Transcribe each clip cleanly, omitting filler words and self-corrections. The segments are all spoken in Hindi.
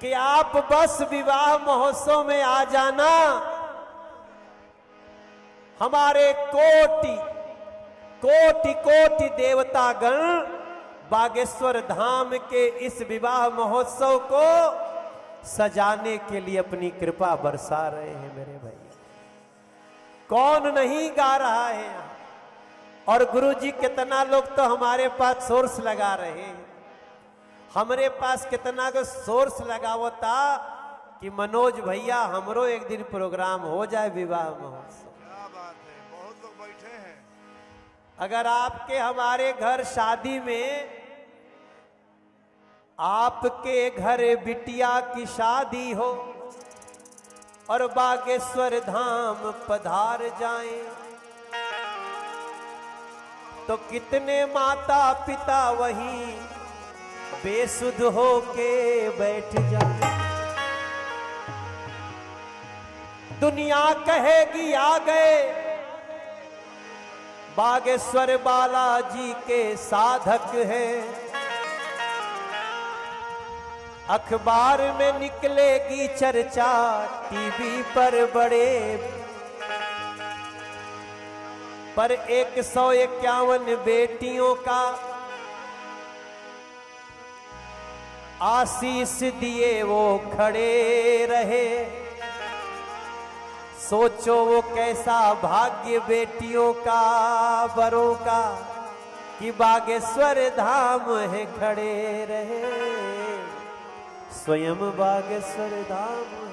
कि आप बस विवाह महोत्सव में आ जाना, हमारे कोटि कोटि कोटि देवतागण बागेश्वर धाम के इस विवाह महोत्सव को सजाने के लिए अपनी कृपा बरसा रहे हैं मेरे भैया। कौन नहीं गा रहा है यहाँ? और गुरुजी कितना लोग तो हमारे पास सोर्स लगा रहे हैं। हमारे पास कितना को सोर्स लगावता कि मनोज भैया हमरो एक दिन प्रोग्राम हो जाए विवाह महोत्सव। क्या बात है, बहुत लोग बैठे हैं। अगर आपके हमारे घर शादी में, आपके घर बिटिया की शादी हो और बागेश्वर धाम पधार जाएं, तो कितने माता पिता वहीं बेसुध होके बैठ जाए। दुनिया कहेगी आ गए बागेश्वर बालाजी के साधक हैं। अखबार में निकलेगी चर्चा, टीवी पर बड़े, पर 151 बेटियों का आशीष दिए वो खड़े रहे। सोचो वो कैसा भाग्य बेटियों का, बरों का, कि बागेश्वर धाम है खड़े रहे। स्वयं बागेश्वर धाम है।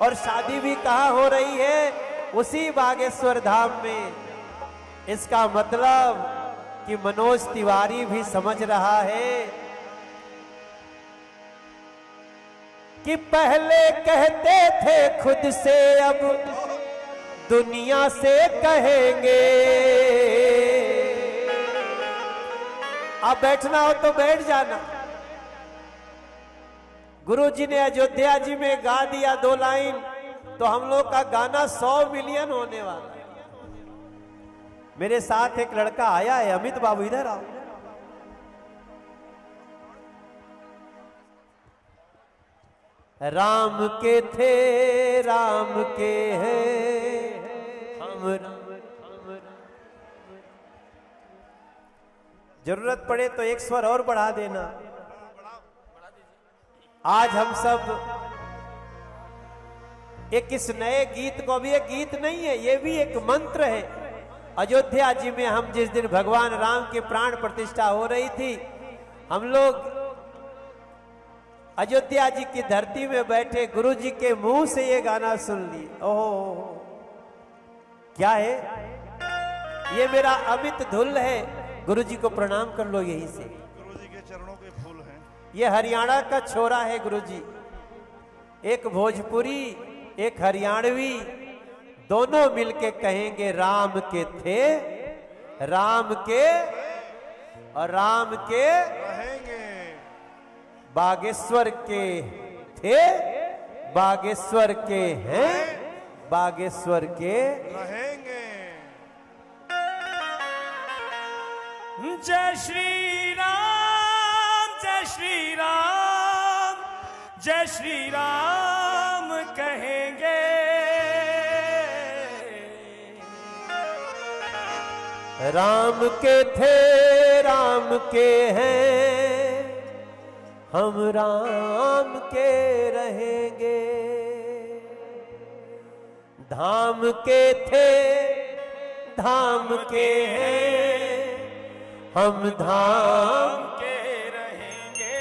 और शादी भी कहाँ हो रही है? उसी बागेश्वर धाम में। इसका मतलब कि मनोज तिवारी भी समझ रहा है कि पहले कहते थे खुद से, अब दुनिया से कहेंगे। अब बैठना हो तो बैठ जाना। गुरुजी ने अयोध्या जी में गा दिया 2 लाइन, तो हम लोग का गाना 100 मिलियन होने वाला है। मेरे साथ एक लड़का आया है, अमित बाबू इधर आओ। राम के थे राम के हैं हम। जरूरत पड़े तो एक स्वर और बढ़ा देना। आज हम सब एक इस नए गीत को, भी एक गीत नहीं है, ये भी एक मंत्र है। अयोध्या जी में हम जिस दिन भगवान राम की प्राण प्रतिष्ठा हो रही थी, हम लोग अयोध्या जी की धरती में बैठे गुरु जी के मुंह से ये गाना सुन लिए। ओहो, क्या है ये? मेरा अमित धुल है। गुरु जी को प्रणाम कर लो यहीं से। गुरु जी के चरणों के फूल हैं। ये हरियाणा का छोरा है गुरु जी, एक भोजपुरी एक हरियाणवी, दोनों मिलके कहेंगे राम के थे, राम के और राम के रहेंगे। बागेश्वर के थे, बागेश्वर के हैं, बागेश्वर के रहेंगे। जय श्री राम, जय श्री राम, जय श्री राम कहेंगे। राम के थे, राम के हैं, हम राम के रहेंगे। धाम के थे, धाम के हैं, हम धाम के रहेंगे।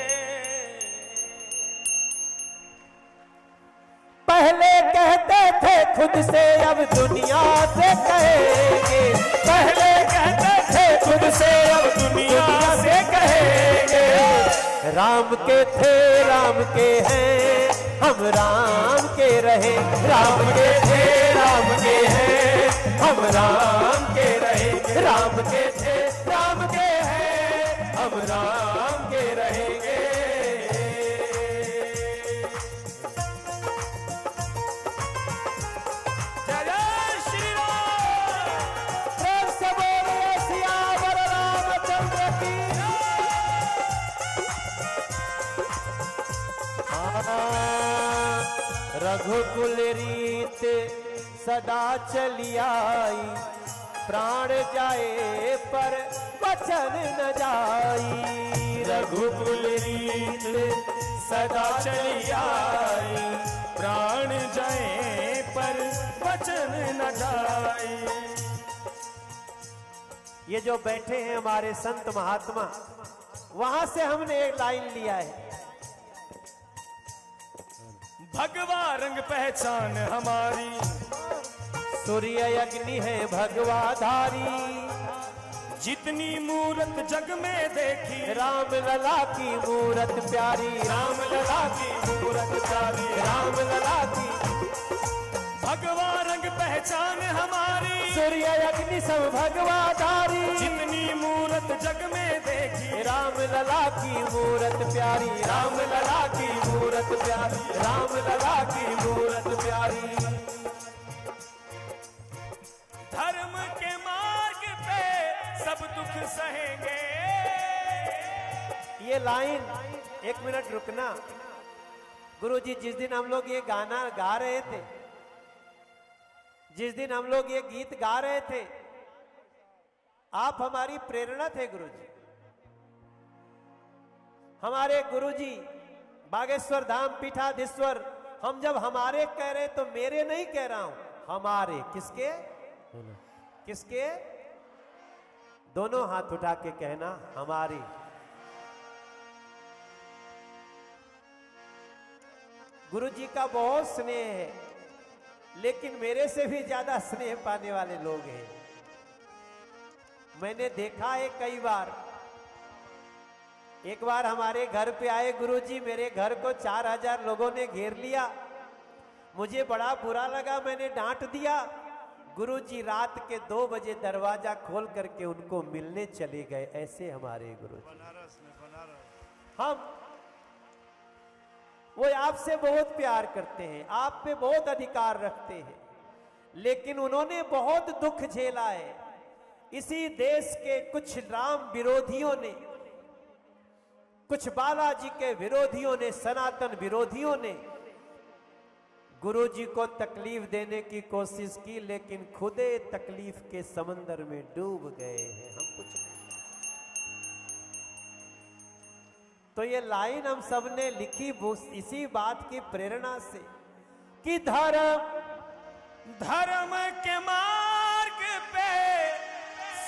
पहले कहते थे खुद से, अब दुनिया से कहेंगे। पहले कहते थे खुद से, अब दुनिया से कहेंगे। राम के थे, राम के हैं, हम राम के रहे। राम के थे, राम के हैं, हम राम के रहे। राम के थे, राम के हैं, हम राम के रहेंगे। जय जय श्री राम। प्रेम से बोलिए सियावर रामचंद्र की। रघुकुल रीत सदा चली आई, प्राण जाए पर वचन न जाई। रघुकुल रीत सदा चली आई, प्राण जाए पर वचन न जाए। ये जो बैठे हैं हमारे संत महात्मा, वहां से हमने एक लाइन लिया है, भगवा रंग पहचान हमारी, सूर्य अग्नि है भगवा धारी। जितनी मूरत जग में देखी, राम लला की मूरत प्यारी, राम लला की मूरत प्यारी, राम लला की। भगवा रंग पहचान हमारी, सूर्य अग्नि सब भगवा धारी। जितनी मूरत जग में देखी, राम लला की मूरत प्यारी, राम लला की मूरत प्यारी, राम लला की मूरत प्यारी। धर्म के मार्ग पे सब दुख सहेंगे। ये लाइन, एक मिनट रुकना गुरुजी। जिस दिन हम लोग ये गाना गा रहे थे, जिस दिन हम लोग ये गीत गा रहे थे, आप हमारी प्रेरणा थे गुरुजी। हमारे गुरुजी बागेश्वर धाम पीठाधीश्वर, हम जब हमारे कह रहे तो मेरे नहीं कह रहा हूं, हमारे। किसके किसके? दोनों हाथ उठा के कहना, हमारी। गुरुजी का बहुत स्नेह है, लेकिन मेरे से भी ज्यादा स्नेह पाने वाले लोग हैं। मैंने देखा है कई बार। एक बार हमारे घर पे आए गुरुजी, मेरे घर को 4000 लोगों ने घेर लिया। मुझे बड़ा बुरा लगा, मैंने डांट दिया। गुरुजी रात के 2 बजे दरवाजा खोल करके उनको मिलने चले गए। ऐसे हमारे गुरुजी। बनारस में, बनारस। हम वो आपसे बहुत प्यार करते हैं, आप पे बहुत अधिकार रखते हैं, लेकिन उन्होंने बहुत दुख झेला है। इसी देश के कुछ राम विरोधियों ने, कुछ बालाजी के विरोधियों ने, सनातन विरोधियों ने गुरुजी को तकलीफ देने की कोशिश की, लेकिन खुदे तकलीफ के समंदर में डूब गए हैं। हम कुछ नहीं। तो ये लाइन हम सब ने लिखी इसी बात की प्रेरणा से कि धर्म के मार्ग पे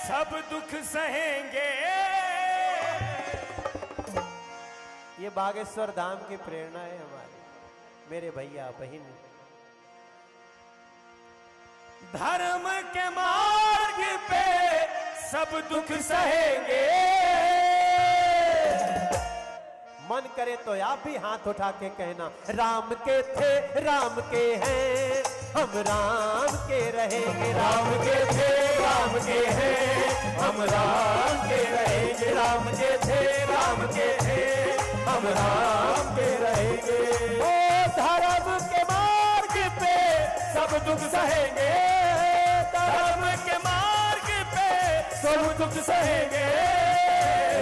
सब दुख सहेंगे। ये बागेश्वर धाम की प्रेरणा है हमारी, मेरे भैया बहन। धर्म के मार्ग पे सब दुख सहेंगे। मन करे तो आप भी हाथ उठा के कहना, राम के थे राम के हैं, हम राम के रहेंगे। राम के थे राम के हैं, हम राम के रहेंगे। राम के थे राम के हैं, हम राम के रहेंगे। ओ धर्म के मार्ग पे सब दुख सहेंगे। धर्म के मार्ग पे सब दुख सहेंगे।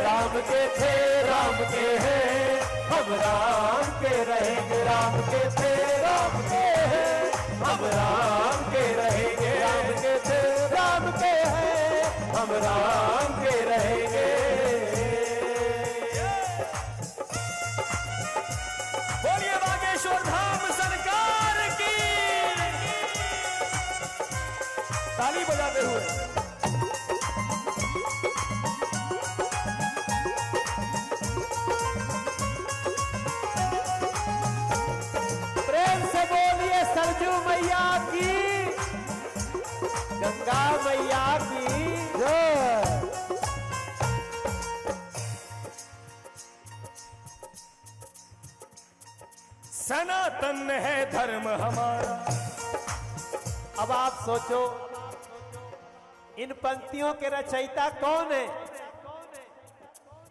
राम के थे राम के हैं, हम राम के रहेंगे। राम के थे राम के हैं, हम राम के रहेंगे। राम के थे राम के हैं, हम राम के रहेंगे। बोलिए बागेश्वर धाम सरकार की। ताली बजाते हुए प्रेम से बोलिए सरजू मैया की, गंगा मैया की जय। सनातन है धर्म हमारा। अब आप सोचो, इन पंक्तियों के रचयिता कौन है?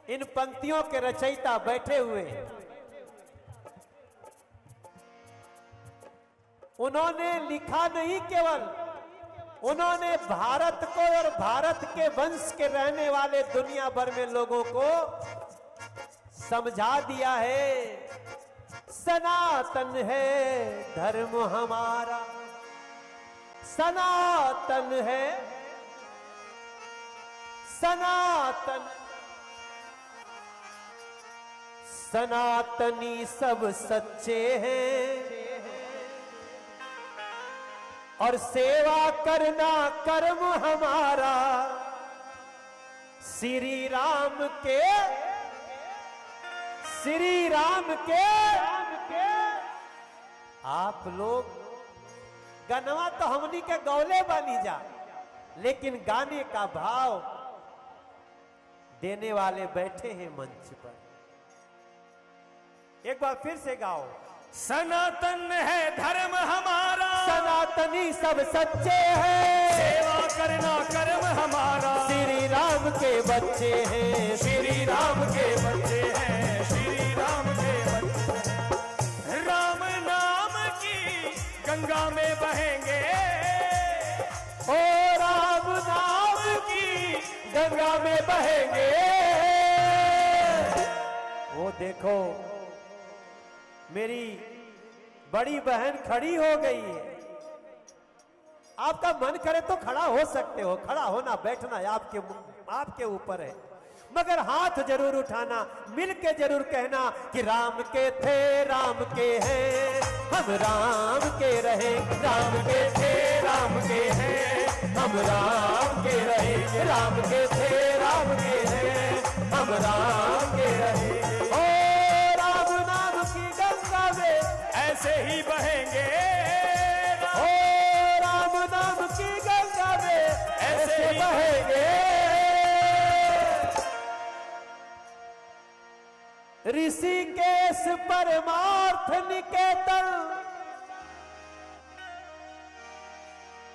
इन पंक्तियों के रचयिता बैठे हुए हैं। उन्होंने लिखा नहीं, केवल उन्होंने भारत को और भारत के वंश के रहने वाले दुनिया भर में लोगों को समझा दिया है, सनातन है धर्म हमारा, सनातन है सनातन, सनातनी सब सच्चे हैं और सेवा करना कर्म हमारा। श्री राम के आप लोग गनवा तो हमनी के गौले बानी जा, लेकिन गाने का भाव देने वाले बैठे हैं मंच पर। एक बार फिर से गाओ। सनातन है धर्म हमारा, सनातनी सब सच्चे हैं, सेवा करना कर्म हमारा। श्री राम के बच्चे हैं, श्री राम के बच्चे हैं, श्री राम के बच्चे। राम नाम की गंगा में बहेंगे, ओ राम नाम की गंगा में बहेंगे। वो देखो मेरी बड़ी बहन खड़ी हो गई है। आपका मन करे तो खड़ा हो सकते हो, खड़ा होना बैठना आपके ऊपर है, मगर हाथ जरूर उठाना, मिल के जरूर कहना कि राम के थे राम के हैं, हम राम के रहे, राम के थे राम के हैं, हम राम के रहे, राम के थे राम के हैं, हम राम के रहे। ओ राम नाम की गंगा में ऐसे ही बहेंगे, ओ राम नाम की गंगा में ऐसे बहेंगे। ऋषिकेश परमार्थ निकेतन।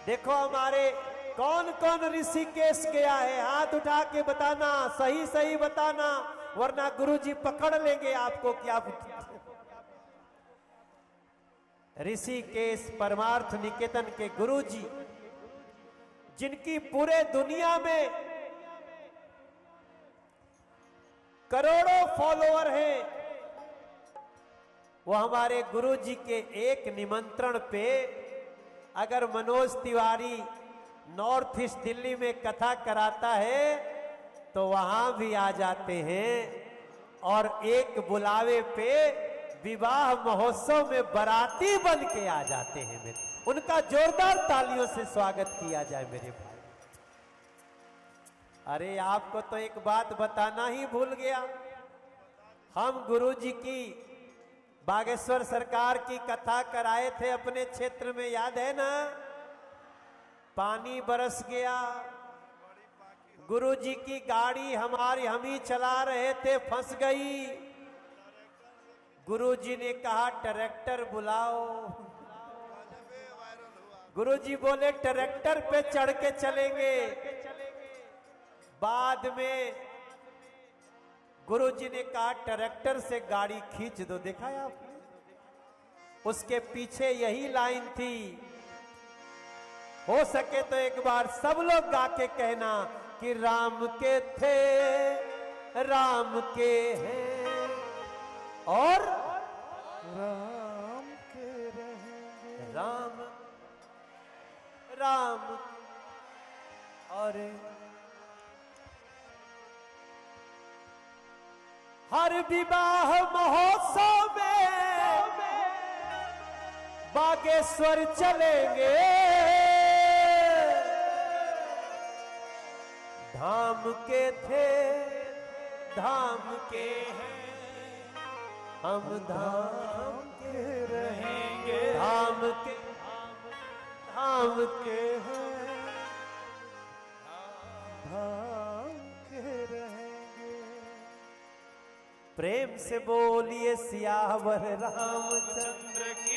देखो हमारे कौन कौन ऋषिकेश गया है, हाथ उठा के बताना, सही सही बताना, वरना गुरुजी पकड़ लेंगे आपको कि आप। ऋषिकेश परमार्थ निकेतन के गुरुजी, जिनकी पूरे दुनिया में करोड़ों फॉलोअर हैं, वो हमारे गुरुजी के एक निमंत्रण पे अगर मनोज तिवारी नॉर्थ ईस्ट दिल्ली में कथा कराता है तो वहां भी आ जाते हैं, और एक बुलावे पे विवाह महोत्सव में बाराती बन के आ जाते हैं। मेरे उनका जोरदार तालियों से स्वागत किया जाए मेरे भाई। अरे आपको तो एक बात बताना ही भूल गया, हम गुरुजी की बागेश्वर सरकार की कथा कराए थे अपने क्षेत्र में, याद है ना? पानी बरस गया, गुरुजी की गाड़ी हम ही चला रहे थे, फंस गई। गुरुजी ने कहा ट्रैक्टर बुलाओ। गुरुजी बोले ट्रैक्टर पे चढ़ के चलेंगे। बाद में गुरुजी ने कहा ट्रैक्टर से गाड़ी खींच दो। देखा है आपने? उसके पीछे यही लाइन थी। हो सके तो एक बार सब लोग गा के कहना कि राम के थे राम के हैं और राम के रहेंगे, राम राम और हर विवाह महोत्सव में बागेश्वर चलेंगे, धाम के थे धाम के हैं, हम धाम के रहेंगे, धाम के हैं, धाम के रहेंगे। प्रेम से बोलिए सियावर रामचंद्र की।